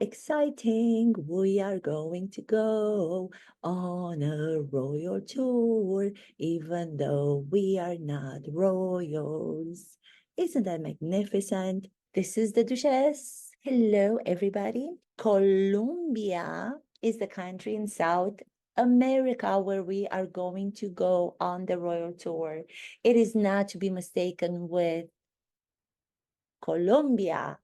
Exciting, we are going to go on a royal tour, even though we are not royals. Isn't that magnificent? This is the Duchesse. Hello, everybody. Colombia is the country in South America where we are going to go on the royal tour. It is not to be mistaken with Colombia,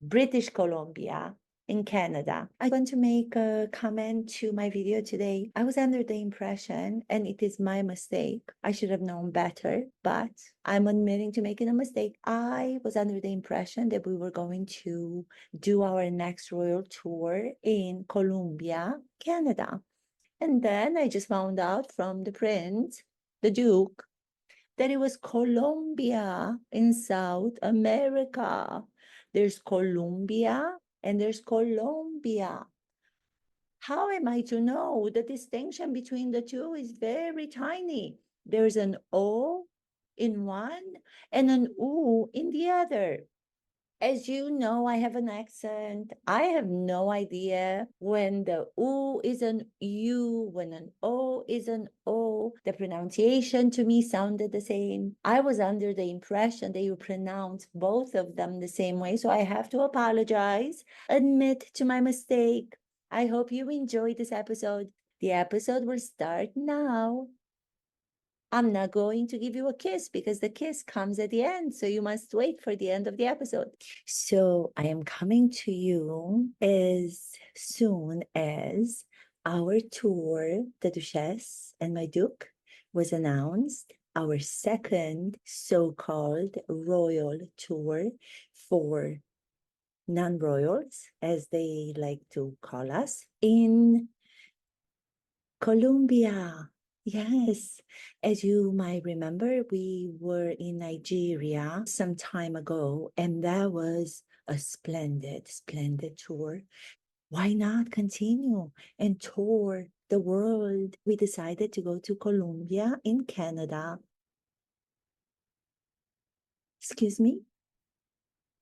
British Columbia in Canada. I want to make a comment to my video today. I was under the impression, and it is my mistake, I should have known better, but I'm admitting to making a mistake. I was under the impression that we were going to do our next royal tour in Colombia, Canada. And then I just found out from the prince, the Duke, that it was Colombia in South America. There's Colombia and there's Colombia. How am I to know? The distinction between the two is very tiny. There's an O in one and an U in the other. As you know, I have an accent. I have no idea when the U is an U, when an O is an O. The pronunciation to me sounded the same. I was under the impression that you pronounce both of them the same way, so I have to apologize, admit to my mistake. I hope you enjoyed this episode. The episode will start now. I'm not going to give you a kiss because the kiss comes at the end. So you must wait for the end of the episode. So I am coming to you as soon as our tour, the Duchesse and my Duke, was announced. Our second so-called royal tour for non-royals, as they like to call us, in Colombia. Yes, as you might remember, we were in Nigeria some time ago, and that was a splendid, splendid tour. Why not continue and tour the world? We decided to go to Colombia in Canada. Excuse me?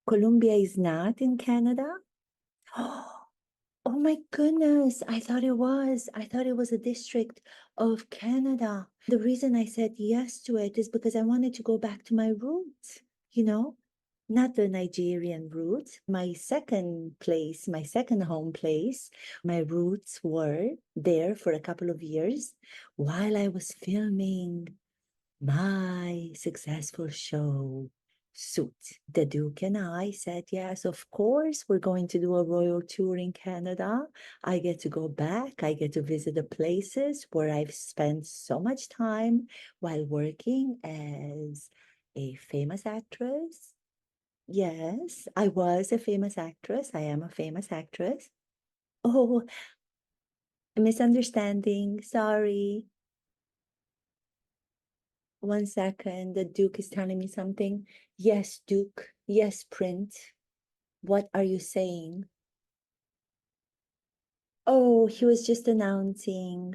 Colombia is not in Canada? Oh my goodness, I thought it was. I thought it was a district of Canada. The reason I said yes to it is because I wanted to go back to my roots, you know, not the Nigerian roots. My second place, my second home place, my roots were there for a couple of years while I was filming my successful show. Suit. The Duke and I said, yes, of course, we're going to do a royal tour in Canada. I get to go back. I get to visit the places where I've spent so much time while working as a famous actress. Yes, I was a famous actress. I am a famous actress. Oh, misunderstanding. Sorry. 1 second, the Duke is telling me something. Yes, Duke. Yes, Prince. What are you saying? Oh, he was just announcing.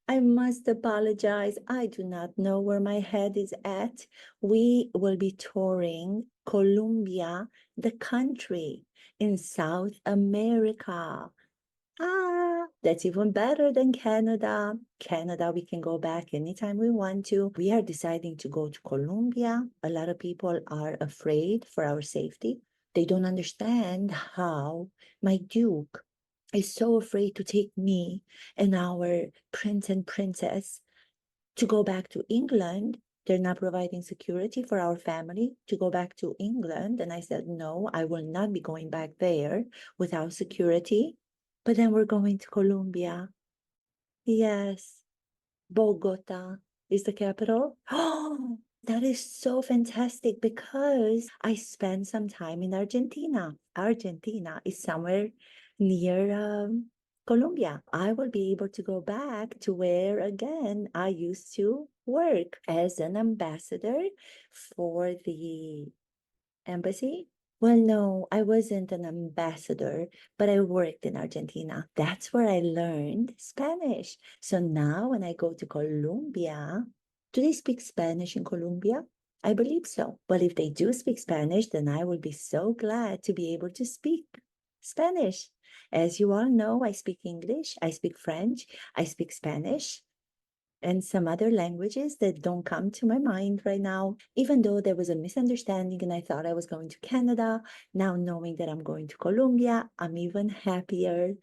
I must apologize. I do not know where my head is at. We will be touring Colombia, the country in South America. That's even better than Canada. Canada, we can go back anytime we want to. We are deciding to go to Colombia. A lot of people are afraid for our safety. They don't understand how my Duke is so afraid to take me and our prince and princess to go back to England. They're not providing security for our family to go back to England. And I said, no, I will not be going back there without security. But then we're going to Colombia. Yes, Bogota is the capital. Oh, that is so fantastic because I spent some time in Argentina. Argentina is somewhere near Colombia. I will be able to go back to where, again, I used to work as an ambassador for the embassy. Well, no, I wasn't an ambassador, but I worked in Argentina. That's where I learned Spanish. So now when I go to Colombia, do they speak Spanish in Colombia? I believe so. Well, if they do speak Spanish, then I will be so glad to be able to speak. Spanish. As you all know, I speak English, I speak French, I speak Spanish, and some other languages that don't come to my mind right now. Even though there was a misunderstanding and I thought I was going to Canada, now knowing that I'm going to Colombia, I'm even happier.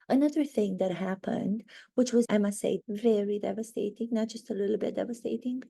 Another thing that happened, which was, I must say, very devastating, not just a little bit devastating,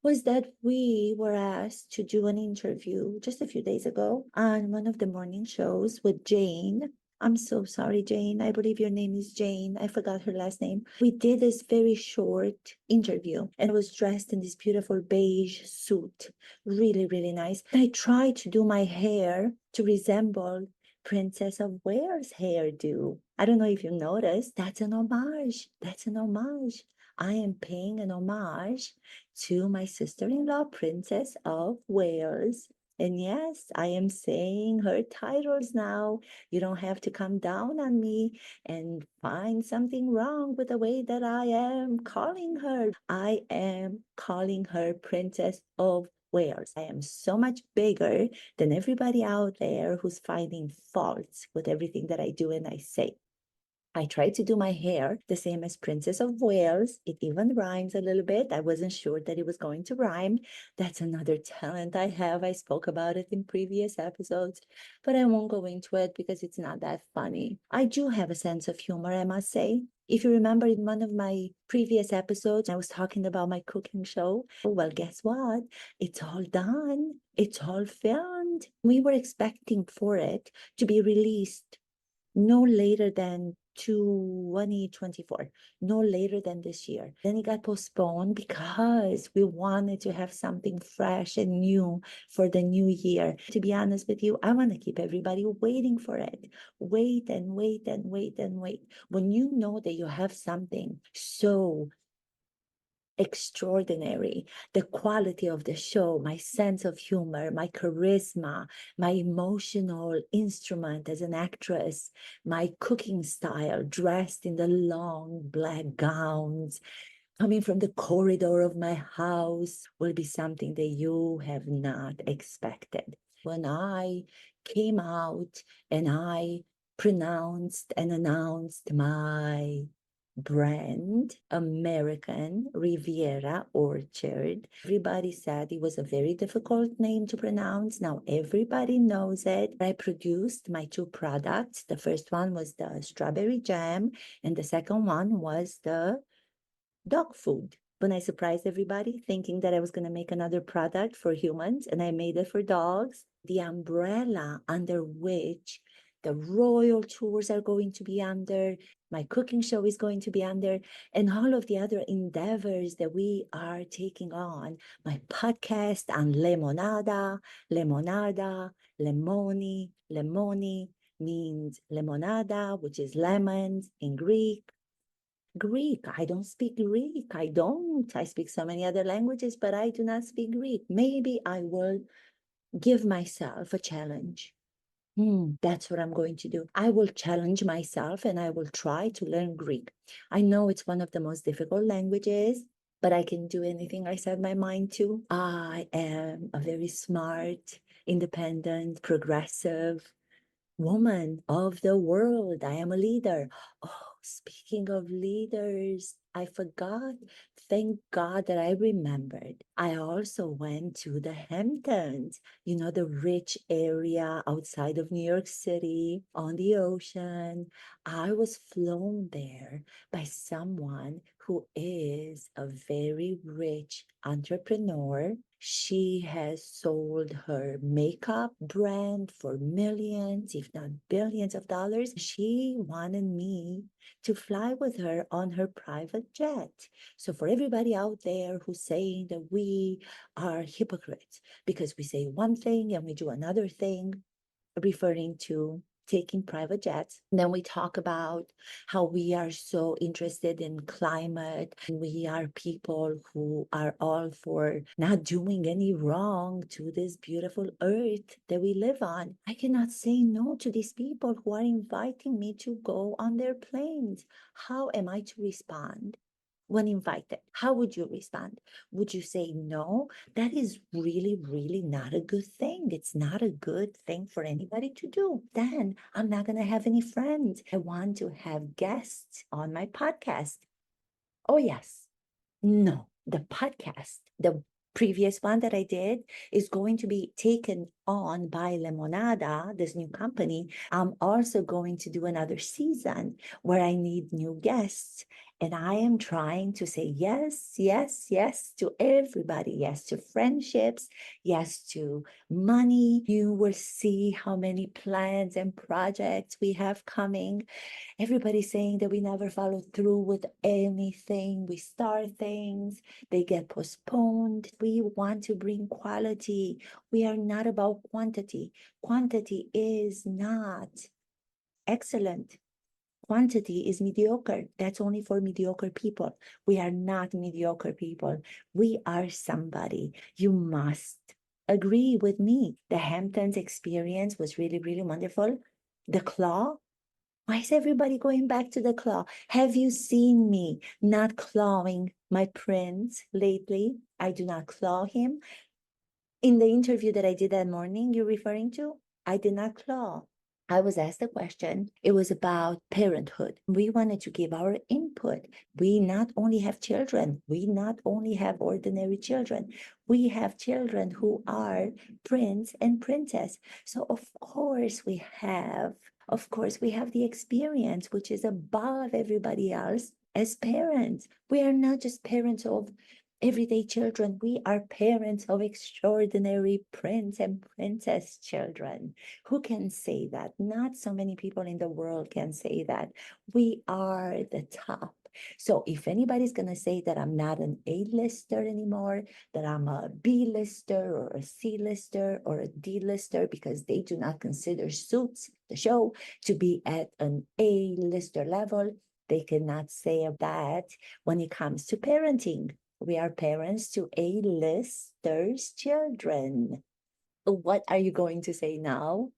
was that we were asked to do an interview just a few days ago on one of the morning shows with Jane. I'm so sorry, Jane. I believe your name is Jane. I forgot her last name. We did this very short interview and I was dressed in this beautiful beige suit. Really, really nice. I tried to do my hair to resemble Princess of Wales hairdo. I don't know if you noticed. That's an homage. That's an homage. I am paying an homage to my sister-in-law, Princess of Wales. And yes, I am saying her titles now. You don't have to come down on me and find something wrong with the way that I am calling her. I am calling her Princess of Wales. I am so much bigger than everybody out there who's finding faults with everything that I do and I say. I tried to do my hair the same as Princess of Wales. It even rhymes a little bit. I wasn't sure that it was going to rhyme. That's another talent I have. I spoke about it in previous episodes, but I won't go into it because it's not that funny. I do have a sense of humor, I must say. If you remember in one of my previous episodes, I was talking about my cooking show. Well, guess what? It's all done. It's all filmed. We were expecting for it to be released no later than 2024, no later than this year. Then it got postponed because we wanted to have something fresh and new for the new year. To be honest with you, I want to keep everybody waiting for it. Wait and wait and wait and wait. When you know that you have something so extraordinary, the quality of the show, my sense of humor, my charisma, my emotional instrument as an actress, my cooking style, dressed in the long black gowns, coming from the corridor of my house, will be something that you have not expected. When I came out and I pronounced and announced my brand, American Riviera Orchard, everybody said it was a very difficult name to pronounce. Now everybody knows it. I produced my two products. The first one was the strawberry jam, and the second one was the dog food. When I surprised everybody thinking that I was going to make another product for humans, and I made it for dogs, the umbrella under which the royal tours are going to be under, my cooking show is going to be under, and all of the other endeavors that we are taking on. My podcast on lemonada, lemonada, lemoni, lemoni means lemonada, which is lemons in Greek. Greek. I don't speak Greek. I don't. I speak so many other languages, but I do not speak Greek. Maybe I will give myself a challenge. That's what I'm going to do. I will challenge myself and I will try to learn Greek. I know it's one of the most difficult languages, but I can do anything I set my mind to. I am a very smart, independent, progressive woman of the world. I am a leader. Oh, speaking of leaders, I forgot. Thank God that I remembered. I also went to the Hamptons, you know, the rich area outside of New York City on the ocean. I was flown there by someone who is a very rich entrepreneur. She has sold her makeup brand for millions, if not billions of dollars. She wanted me to fly with her on her private jet. So for everybody out there who's saying that we are hypocrites because we say one thing and we do another thing, referring to taking private jets. And then we talk about how we are so interested in climate. We are people who are all for not doing any wrong to this beautiful earth that we live on. I cannot say no to these people who are inviting me to go on their planes. How am I to respond? when invited? How would you respond? Would you say no? That is really, really not a good thing. It's not a good thing for anybody to do. Then I'm not going to have any friends. I want to have guests on my podcast. Oh, yes. No, the podcast, the previous one that I did is going to be taken on by Lemonada, this new company. I'm also going to do another season where I need new guests. And I am trying to say yes, yes, yes to everybody. Yes to friendships. Yes to money. You will see how many plans and projects we have coming. Everybody's saying that we never follow through with anything. We start things, they get postponed. We want to bring quality. We are not about quantity. Quantity is not excellent. Quantity is mediocre. That's only for mediocre people. We are not mediocre people. We are somebody. You must agree with me. The Hamptons experience was really, really wonderful. The claw, why is everybody going back to the claw? Have you seen me not clawing my prince lately? I do not claw him. In the interview that I did that morning, you're referring to, I did not claw. I was asked a question. It was about parenthood. We wanted to give our input. We not only have children, we not only have ordinary children, we have children who are prince and princess. So of course, we have the experience, which is above everybody else as parents. We are not just parents of everyday children. We are parents of extraordinary prince and princess children. Who can say that? Not so many people in the world can say that. We are the top. So if anybody's going to say that I'm not an A-lister anymore, that I'm a B-lister or a C-lister or a D-lister because they do not consider Suits, the show, to be at an A-lister level, they cannot say that when it comes to parenting. We are parents to A-listers children. What are you going to say now?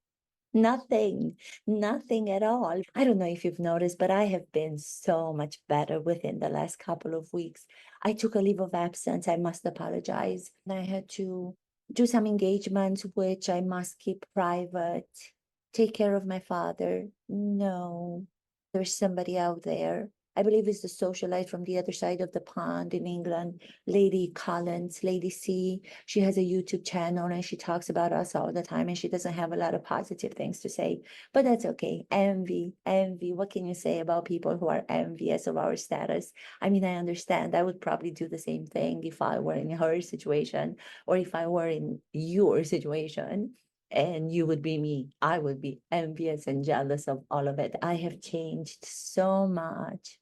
Nothing, nothing at all. I don't know if you've noticed, but I have been so much better within the last couple of weeks. I took a leave of absence. I must apologize. I had to do some engagements, which I must keep private, take care of my father. No, there's somebody out there. I believe it's the socialite from the other side of the pond in England, Lady Collins, Lady C. She has a YouTube channel and she talks about us all the time and she doesn't have a lot of positive things to say, but that's okay. Envy, envy. What can you say about people who are envious of our status? I mean, I understand. I would probably do the same thing if I were in her situation or if I were in your situation. And you would be me. I would be envious and jealous of all of it. I have changed so much.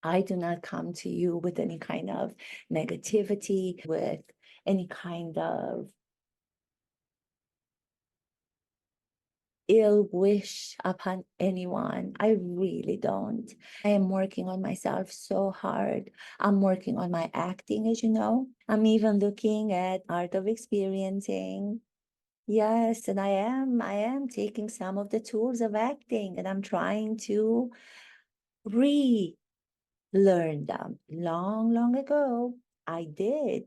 I do not come to you with any kind of negativity, with any kind of ill wish upon anyone. I really don't. I am working on myself so hard. I'm working on my acting, as you know. I'm even looking at art of experiencing. Yes, and I am taking some of the tools of acting and I'm trying to relearn them. Long, long ago, I did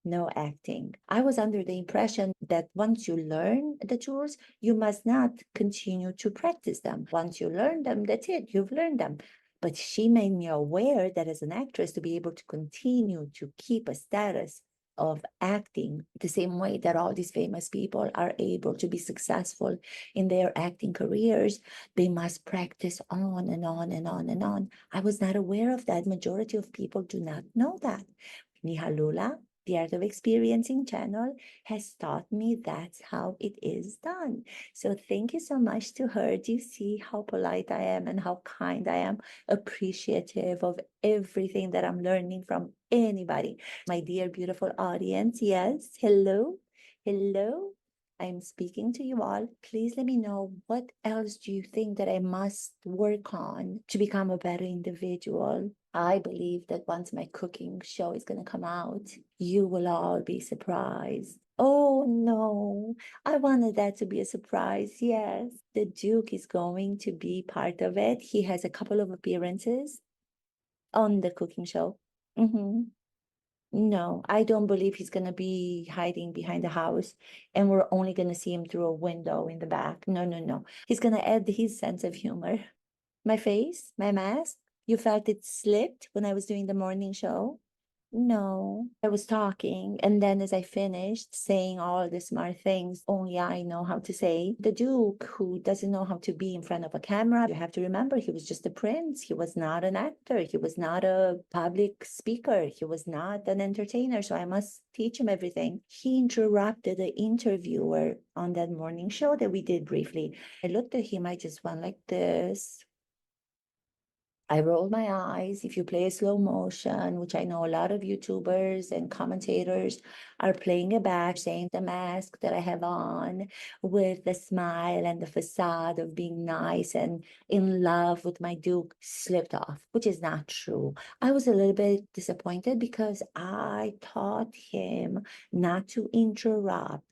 no acting. I was under the impression that once you learn the tools, you must not continue to practice them. Once you learn them, that's it, you've learned them. But she made me aware that as an actress, to be able to continue to keep a status of acting the same way that all these famous people are able to be successful in their acting careers, they must practice on and on and on and on. I was not aware of that. Majority of people do not know that. Nihalula, the Art of Experiencing channel, has taught me that's how it is done. So thank you so much to her. Do you see how polite I am and how kind I am? Appreciative of everything that I'm learning from anybody. My dear, beautiful audience, yes, hello, hello. I'm speaking to you all. Please let me know what else do you think that I must work on to become a better individual. I believe that once my cooking show is going to come out, you will all be surprised. Oh no, I wanted that to be a surprise. Yes, the Duke is going to be part of it. He has a couple of appearances. on the cooking show. Mm-hmm. No, I don't believe he's gonna be hiding behind the house and we're only gonna see him through a window in the back. No, no, no. He's gonna add his sense of humor. My face, my mask, you felt it slipped when I was doing the morning show? No, I was talking, and then as I finished saying all the smart things only I know how to say, the Duke, who doesn't know how to be in front of a camera, you have to remember he was just a prince. He was not an actor. He was not a public speaker. He was not an entertainer. So I must teach him everything. He interrupted the interviewer on that morning show that we did briefly. I looked at him, I just went like this. I rolled my eyes. If you play a slow motion, which I know a lot of YouTubers and commentators are playing it back, saying the mask that I have on with the smile and the facade of being nice and in love with my Duke slipped off, which is not true. I was a little bit disappointed because I taught him not to interrupt.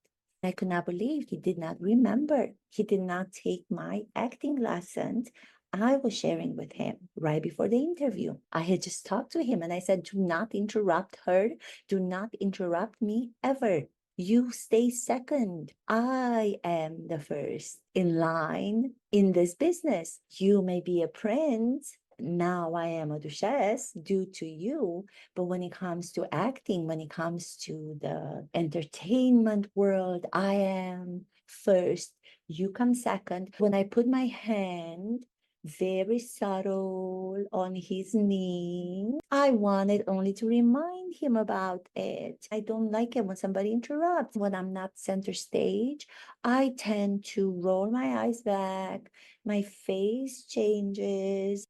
I could not believe he did not remember. He did not take my acting lessons I was sharing with him right before the interview. I had just talked to him and I said, do not interrupt her. Do not interrupt me ever. You stay second. I am the first in line in this business. You may be a prince. Now I am a duchesse due to you. But when it comes to acting, when it comes to the entertainment world, I am first. You come second. When I put my hand very subtle on his knee. I wanted only to remind him about it. I don't like it when somebody interrupts. When I'm not center stage, I tend to roll my eyes back. My face changes.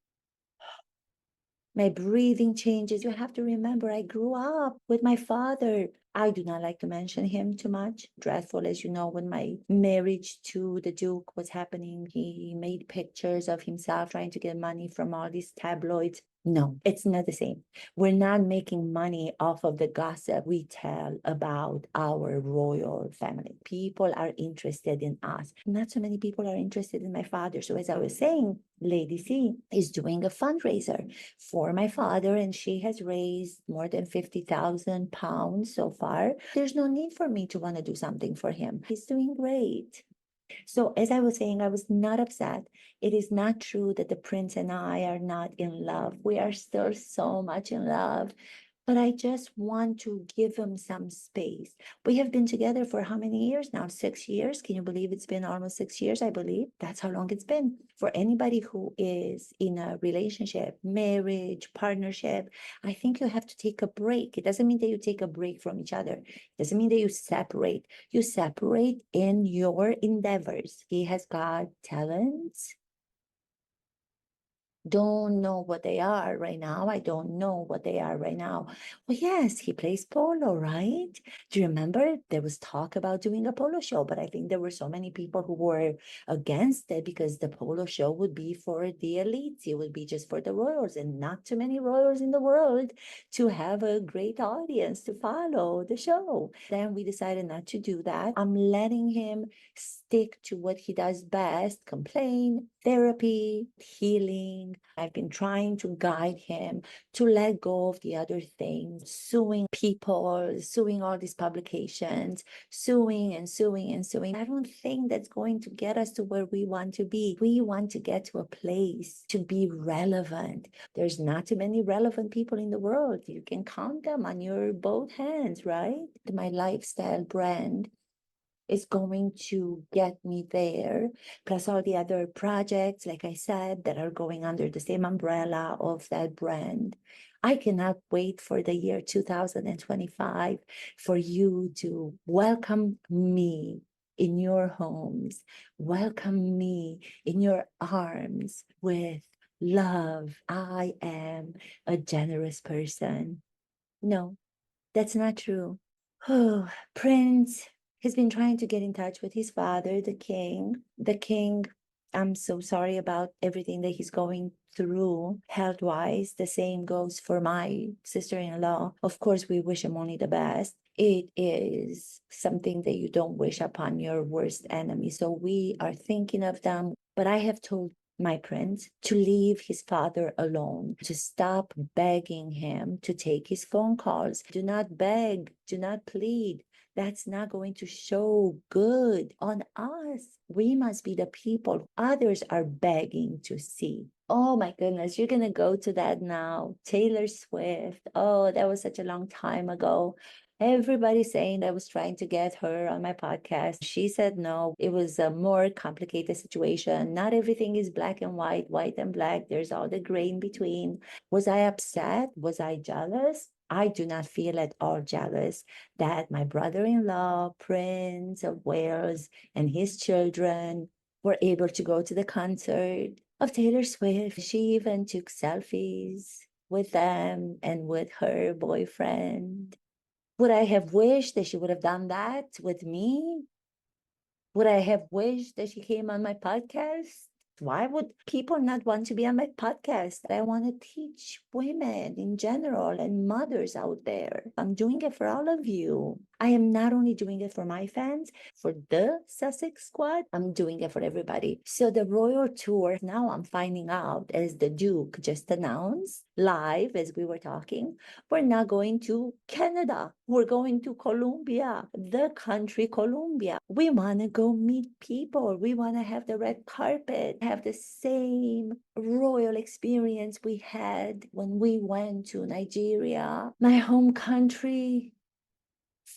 My breathing changes. You have to remember, I grew up with my father. I do not like to mention him too much. Dreadful, as you know, when my marriage to the Duke was happening, he made pictures of himself trying to get money from all these tabloids. No, it's not the same. We're not making money off of the gossip we tell about our royal family. People are interested in us. Not so many people are interested in my father. So as I was saying, Lady C is doing a fundraiser for my father, and she has raised more than 50,000 pounds so far. There's no need for me to want to do something for him. He's doing great. So as I was saying, I was not upset. It is not true that the prince and I are not in love. We are still so much in love. But I just want to give him some space. We have been together for how many years now? 6 years. Can you believe it's been almost 6 years, I believe? That's how long it's been. For anybody who is in a relationship, marriage, partnership, I think you have to take a break. It doesn't mean that you take a break from each other. It doesn't mean that you separate. You separate in your endeavors. He has got talents. Don't know what they are right now. I don't know what they are right now. Well, yes, he plays polo, right? Do you remember there was talk about doing a polo show? But I think there were so many people who were against it because the polo show would be for the elites. It would be just for the royals and not too many royals in the world to have a great audience to follow the show. Then we decided not to do that. I'm letting him stick to what he does best, complain, therapy, healing. I've been trying to guide him to let go of the other things, suing people, suing all these publications, suing and suing and suing. I don't think that's going to get us to where we want to be. We want to get to a place to be relevant. There's not too many relevant people in the world. You can count them on your both hands, right? My lifestyle brand is going to get me there, plus all the other projects, like I said, that are going under the same umbrella of that brand. I cannot wait for the year 2025 for you to welcome me in your homes, welcome me in your arms with love. I am a generous person. No, that's not true. Oh, Prince has been trying to get in touch with his father, the king. The king, I'm so sorry about everything that he's going through health-wise. The same goes for my sister-in-law. Of course, we wish him only the best. It is something that you don't wish upon your worst enemy. So we are thinking of them. But I have told my prince, to leave his father alone, to stop begging him to take his phone calls. Do not beg, do not plead. That's not going to show good on us. We must be the people others are begging to see. Oh my goodness, you're going to go to that now. Taylor Swift. Oh, that was such a long time ago. Everybody saying I was trying to get her on my podcast. She said no. It was a more complicated situation. Not everything is black and white and black. There's all the gray in between. Was I upset? Was I jealous? I do not feel at all jealous that my brother-in-law, Prince of Wales, and his children were able to go to the concert of Taylor Swift. She even took selfies with them and with her boyfriend. Would I have wished that she would have done that with me? Would I have wished that she came on my podcast? Why would people not want to be on my podcast? I want to teach women in general and mothers out there. I'm doing it for all of you. I am not only doing it for my fans, for the Sussex squad, I'm doing it for everybody. So the royal tour, now I'm finding out, as the Duke just announced live as we were talking, we're not going to Canada. We're going to Colombia, the country Colombia. We want to go meet people. We want to have the red carpet, have the same royal experience we had when we went to Nigeria, my home country.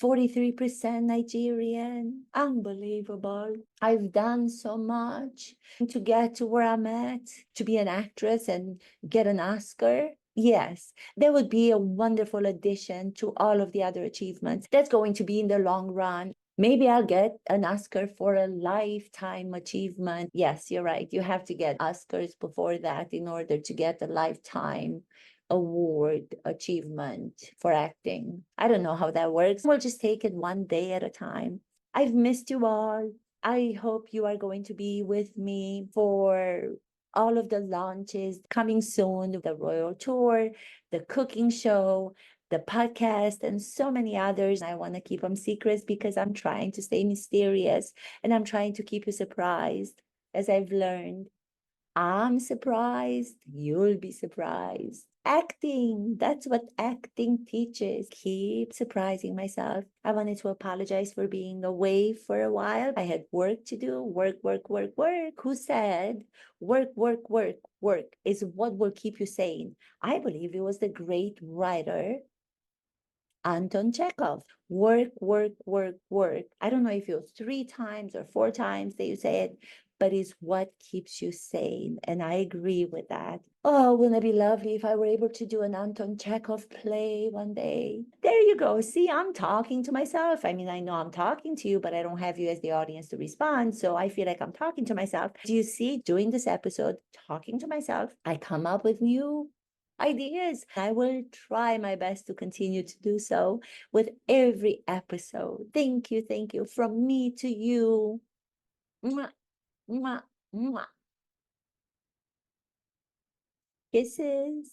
43% Nigerian. Unbelievable. I've done so much to get to where I'm at, to be an actress and get an Oscar. Yes, that would be a wonderful addition to all of the other achievements. That's going to be in the long run. Maybe I'll get an Oscar for a lifetime achievement. Yes, you're right. You have to get Oscars before that in order to get a lifetime award achievement for acting. I don't know how that works. We'll just take it one day at a time. I've missed you all. I hope you are going to be with me for all of the launches coming soon, the Royal Tour, the cooking show, the podcast, and so many others. I want to keep them secrets because I'm trying to stay mysterious and I'm trying to keep you surprised. As I've learned, I'm surprised, you'll be surprised. Acting, that's what acting teaches. Keep surprising myself. I wanted to apologize for being away for a while. I had work to do, work, work, work, work. Who said work, work, work, work is what will keep you sane? I believe it was the great writer Anton Chekhov. Work, work, work, work. I don't know if it was 3 times or 4 times that you say it, but it's what keeps you sane. And I agree with that. Oh, wouldn't it be lovely if I were able to do an Anton Chekhov play one day? There you go. See, I'm talking to myself. I mean, I know I'm talking to you, but I don't have you as the audience to respond. So I feel like I'm talking to myself. Do you see, doing this episode, talking to myself, I come up with new ideas. I will try my best to continue to do so with every episode. Thank you from me to you. Mwah, mwah, mwah. Kisses.